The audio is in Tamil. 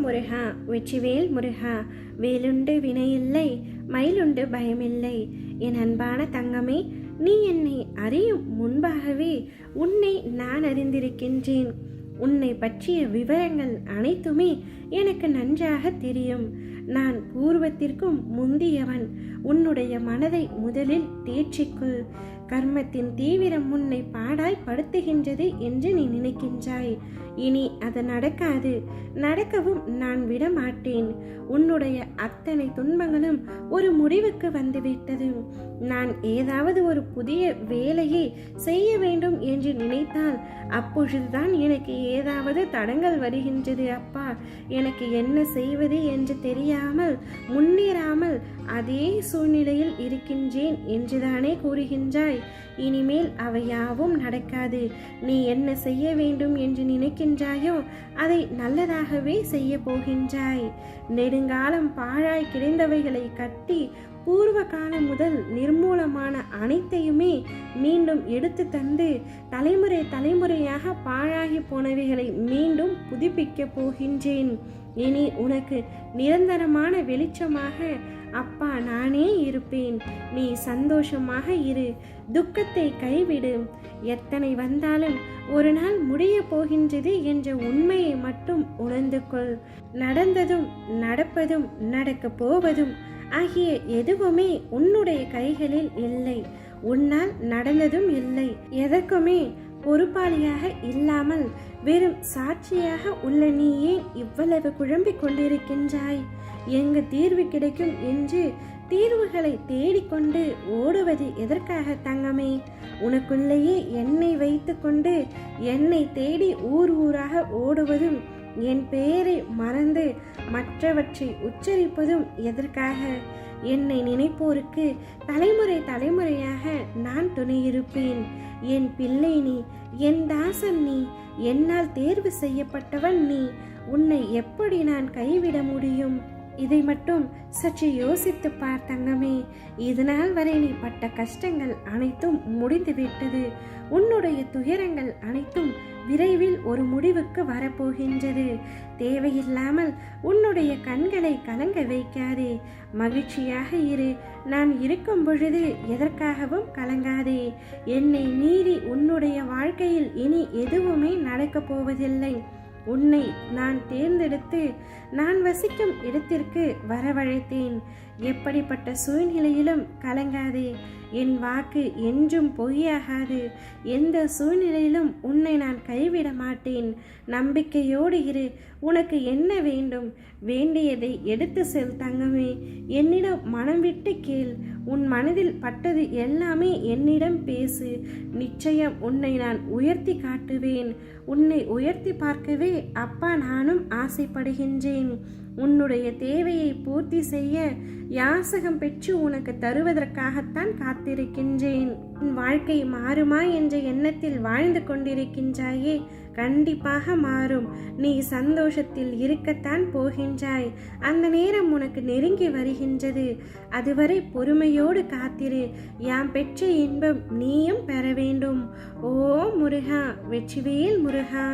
முருகா, வெற்றிவேல் முருகா. வேலுண்டு வினையில்லை, மயிலுண்டு பயமில்லை. என் அன்பான தங்கமே, நீ என்னை அறியும் முன்பாகவே உன்னை நான் அறிந்திருக்கின்றேன். உன்னை பற்றிய விவரங்கள் அனைத்துமே எனக்கு நன்றாக தெரியும். நான் பூர்வத்திற்கும் முந்தியவன். உன்னுடைய மனதை முதலில் தேற்றிக்கொள். கர்மத்தின் தீவிரம் உன்னை பாடாய் படுத்துகின்றது என்று நீ நினைக்கின்றாய். இனி அது நடக்காது. நடக்கவும் நான் விட மாட்டேன். உன்னுடைய அத்தனை துன்பங்களும் ஒரு முடிவுக்கு வந்துவிட்டது. நான் ஏதாவது ஒரு புதிய வேலையை செய்ய வேண்டும் என்று நினைத்தால் அப்பொழுதுதான் எனக்கு ஏதாவது தடங்கள் வருகின்றது. அப்பா, எனக்கு என்ன செய்வது என்று தெரியாமல் முன்னேறாமல் அதே சூழ்நிலையில் இருக்கின்றேன் என்றுதானே கூறுகின்றாய். இனிமேல் அவை யாவும் நடக்காது. நீ என்ன செய்ய வேண்டும் என்று நினைக்கின்றாயோ அதை நல்லதாகவே செய்ய போகின்றாய். நெடுங்காலம் பாழாய் கிடந்தவைகளை கட்டி பூர்வ காலம் முதல் நிர்மூலமான அனைத்தையுமே மீண்டும் எடுத்து தந்து தலைமுறை தலைமுறையாக பாழாகி போனவைகளை மீண்டும் புதுப்பிக்க போகின்றேன். இனி உனக்கு நிரந்தரமான வெளிச்சமாக அப்பா நானே இருப்பேன். நீ சந்தோஷமாக இரு. துக்கத்தை கைவிடு. எத்தனை வந்தாலும் ஒரு நாள் முடிய போகின்றது என்ற உண்மையை மட்டும் உணர்ந்து கொள். நடந்ததும் நடப்பதும் நடக்க போவதும் ஆகிய எதுவுமே உன்னுடைய கைகளில் இல்லை. உன்னால் நடந்ததும் இல்லை. எதற்குமே பொறுப்பாளியாக இல்லாமல் வெறும் சாட்சியாக உள்ள நீ ஏன் இவ்வளவு குழம்பிக் கொண்டிருக்கின்றாய்? எங்கு தீர்வு கிடைக்கும் என்று தீர்வுகளை தேடிக்கொண்டு ஓடுவது எதற்காக தங்கமே? உனக்குள்ளேயே என்னை வைத்து கொண்டு என்னை தேடி ஊர் ஊராக ஓடுவதும் என் பெயரை மறந்து மற்றவற்றை உச்சரிப்பதும் எதற்காக? என்னை நினைப்போருக்கு தலைமுறை தலைமுறையாக நான் துணையிருப்பேன். என் பிள்ளை நீ, என் தாசன் நீ, என்னால் தேர்வு செய்யப்பட்டவன் நீ. உன்னை எப்படி நான் கைவிட முடியும்? இதை மட்டும் சற்று யோசித்து பார் தங்கமே. இதனால் வரை நீ பட்ட கஷ்டங்கள் அனைத்தும் முடிந்துவிட்டது. உன்னுடைய துயரங்கள் அனைத்தும் விரைவில் ஒரு முடிவுக்கு வரப்போகின்றது. தேவையில்லாமல் உன்னுடைய கண்களை கலங்க வைக்காதே. மகிழ்ச்சியாக இரு. நான் இருக்கும் பொழுது எதற்காகவும் கலங்காதே. என்னை மீறி உன்னுடைய வாழ்க்கையில் இனி எதுவுமே நடக்கப் போவதில்லை. உன்னை நான் தேர்ந்தெடுத்து நான் வசிக்கும் இடத்திற்கு வரவழைத்தேன். எப்படிப்பட்ட சூழ்நிலையிலும் கலங்காதே. என் வாக்கு என்றும் பொய்யாகாது. எந்த சூழ்நிலையிலும் உன்னை நான் கைவிட மாட்டேன். நம்பிக்கையோடு இரு. உனக்கு என்ன வேண்டும்? வேண்டியதை எடுத்து செல் தங்கமே. என்னிடம் மனம் விட்டு கேள். உன் மனதில் பட்டது எல்லாமே என்னிடம் பேசு. நிச்சயம் உன்னை நான் உயர்த்தி காட்டுவேன். உன்னை உயர்த்தி பார்க்கவே அப்பா நானும் ஆசைப்படுகின்றேன். உன்னுடைய தேவையை பூர்த்தி செய்ய யாசகம் பெற்று உனக்கு தருவதற்காகத்தான் காத்திருக்கின்றேன். உன் வாழ்க்கை மாறுமா என்ற எண்ணத்தில் வாழ்ந்து கொண்டிருக்கின்றாயே, கண்டிப்பாக மாறும். நீ சந்தோஷத்தில் இருக்கத்தான் போகின்றாய். அந்த நேரம் உனக்கு நெருங்கி வருகின்றது. அதுவரை பொறுமையோடு காத்திரு. யாம் பெற்ற இன்பம் நீயும் பெற வேண்டும். ஓ முருகா, வெற்றிவேல் முருகா.